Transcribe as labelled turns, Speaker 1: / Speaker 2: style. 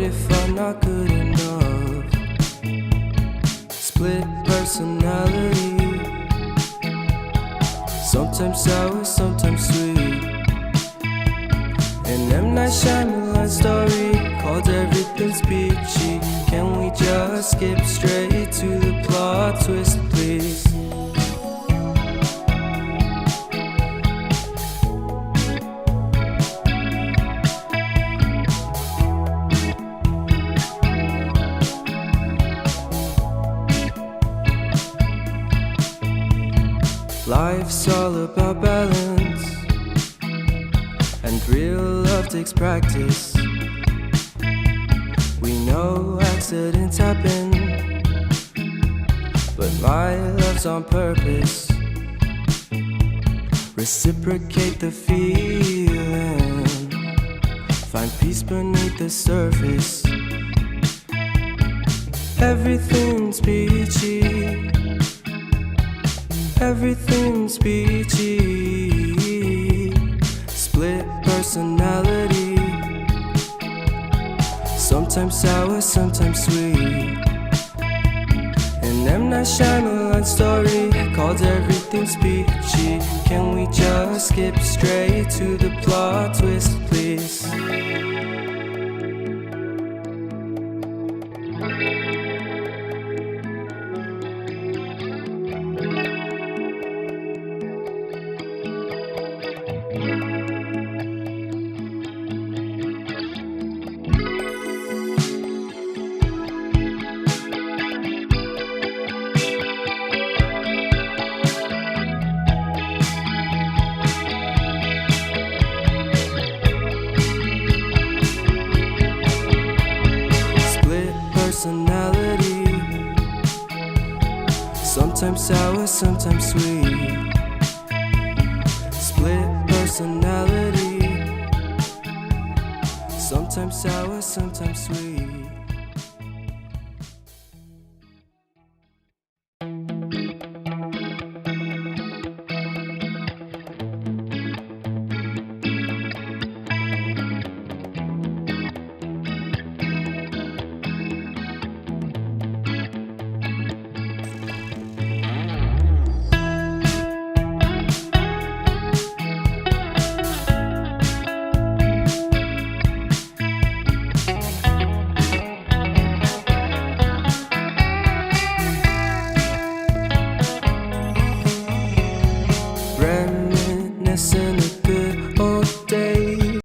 Speaker 1: if I'm not good enough? Split personality, sometimes sour, sometimes sweet. An M. Night Shyamalan story called Everything's Peachy. Can we just skip straight to the plot twist, please? Life's all about balance, and real love takes practice. We know accidents happen, but my love's on purpose. Reciprocate the feeling, find peace beneath the surface. Everything's peachy, everything's peachy. Split personality, sometimes sour, sometimes sweet. An M. Night Shyamalan story called Everything's Peachy. Can we just skip straight to the plot twist, please? Personality, sometimes sour, sometimes sweet. Split personality, sometimes sour, sometimes sweet.